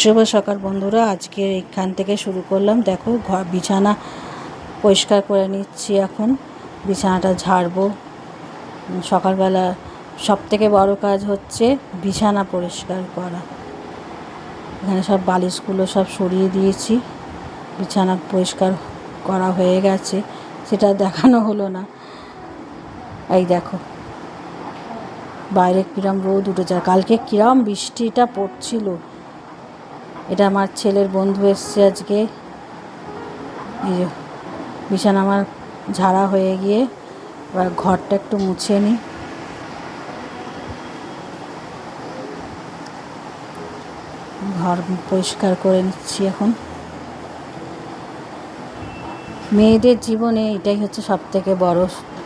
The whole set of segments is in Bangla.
শুভ সকাল বন্ধুরা, আজকে এখান থেকে শুরু করলাম। দেখো, ঘর বিছানা পরিষ্কার করে নিচ্ছি। এখন বিছানাটা ঝাড়বো। সকালবেলা সবথেকে বড় কাজ হচ্ছে বিছানা পরিষ্কার করা। এখানে সব বালিশগুলো সব সরিয়ে দিয়েছি। বিছানা পরিষ্কার করা হয়ে গেছে, সেটা দেখানো হলো না। এই দেখো বাইরে কিরম রোদ উঠেছে, আর কালকে কিরম বৃষ্টিটা পড়ছিল। এটা আমার ছেলের বন্ধু এসছে আজকে। এই যে বিছানা আমার ঝাড়া হয়ে গিয়ে এবার ঘরটা একটু মুছে নিই। ঘর পরিষ্কার করে নিচ্ছি এখন। মেয়েদের জীবনে এটাই হচ্ছে সবথেকে বড়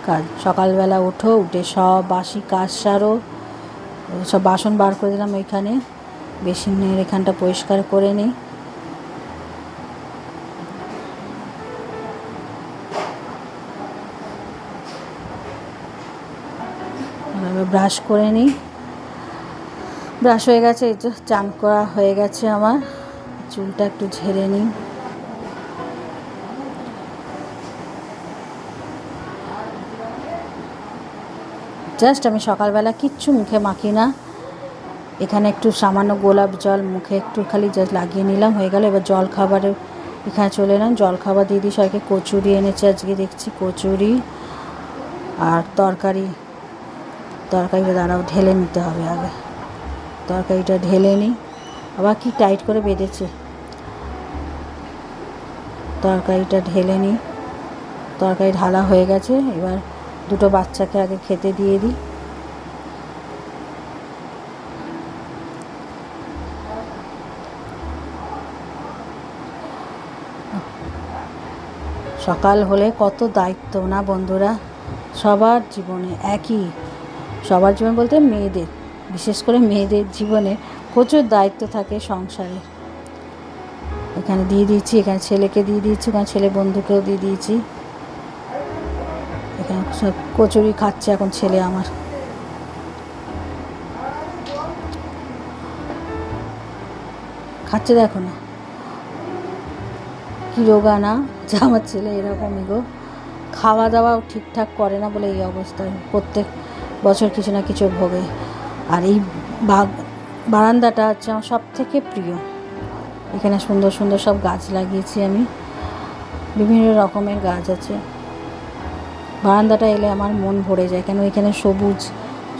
কাজ। সকালবেলা উঠে সব বাসি কাজ সারো। সব বাসন বার করে দিলাম ওইখানে, বেসিনের এখানটা পরিষ্কার করে নিই। ব্রাশ করে নিই। ব্রাশ হয়ে গেছে, এই তো চান করা হয়ে গেছে আমার। চুলটা একটু ঝেড়ে নিই। জাস্ট আমি সকালবেলা কিচ্ছু মুখে মাখি না। এখানে একটু সামান্য গোলাপ জল মুখে একটু খালি জাস্ট লাগিয়ে নিলাম, হয়ে গেল। এবার জল খাবারের এখানে চলে এলাম। জল খাবার দিয়ে দিই সবাইকে। কচুরি এনেছে আজকে দেখছি, কচুরি আর তরকারিটা দাঁড়াও ঢেলে নিতে হবে আগে। তরকারিটা ঢেলে নিই। আবার কি টাইট করে বেঁধেছে। তরকারিটা ঢেলে নিই। তরকারি ঢালা হয়ে গেছে। এবার দুটো বাচ্চাকে আগে খেতে দিয়ে দিই। সকাল হলে কত দায়িত্ব না বন্ধুরা, সবার জীবনে একই। সবার জীবন বলতে মেয়েদের, বিশেষ করে মেয়েদের জীবনে প্রচুর দায়িত্ব থাকে সংসারে। এখানে দিয়ে দিয়েছি, এখানে ছেলেকে দিয়ে দিয়েছি, এখানে ছেলে বন্ধুকেও দিয়ে দিয়েছি। এখানে সব কচুরি খাচ্ছে এখন ছেলে আমার। খাচ্ছে দেখো না, কি রোগা না যে আমার ছেলে, এরকমই গো। খাওয়া দাওয়াও ঠিকঠাক করে না বলে এই অবস্থা। প্রত্যেক বছর কিছু না কিছু ভোগে। আর এই বারান্দাটা হচ্ছে আমার সব থেকে প্রিয়। এখানে সুন্দর সুন্দর সব গাছ লাগিয়েছি আমি, বিভিন্ন রকমের গাছ আছে। বারান্দাটা এলে আমার মন ভরে যায়, কেন এখানে সবুজ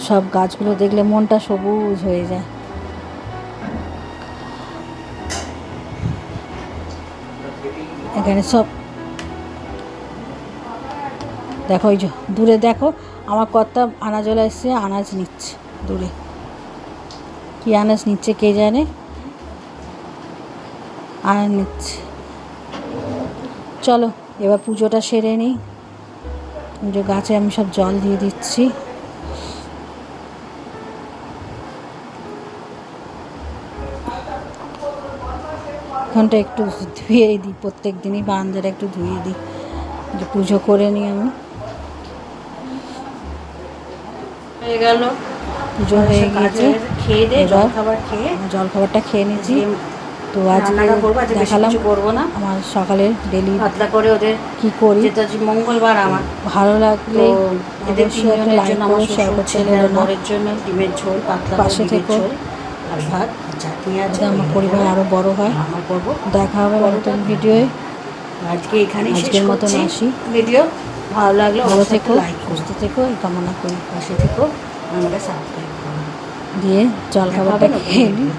সব গাছগুলো দেখলে মনটা সবুজ হয়ে যায়। এখানে সব দেখো, ওই যে দূরে দেখো আমার কর্তা আনাজওয়ালা এসছে, আনাজ নিচ্ছে দূরে। কি আনাজ নিচ্ছে কে জানে, আনাজ নিচ্ছে। চলো এবার পুজোটা সেরে নিই। পুজো গাছে আমি সব জল দিয়ে দিচ্ছি। এখানটা একটু ধুয়ে দিই, প্রত্যেক দিনই বারান্দাটা একটু ধুয়ে দিই। যে পুজো করে নিই আমি। হয়ে গেল, পুজো হয়ে গিয়েছে। জলখাবারটা খেয়ে নিয়েছি। তো আজকে দেখালাম করবো না, আমার সকালের ডেলি পাতলা করে ওদের কী করি। যেটা মঙ্গলবার আমার ভালো লাগলে এদের অবশ্যই একটা লাইক করো, শেয়ার করতে ভুলো না। বরের জন্য ডিমের ঝোল, পাতলা পাশে থেকো, আর ভাত, চাটনি আছে। আমার পরিবার আরও বড় হয়। আমার করবো। দেখা হবে নতুন ভিডিওয়ে। আজকে এখানে আজকের মতন আসি। ভিডিও ভালো লাগলো, ভালো থেকো, লাইক সুস্থ থেকো, এই কামনা করি। পাশে থেকো, আমাকে সাবস্ক্রাইব করো। দিয়ে জলখাবারটা খেয়ে নিই।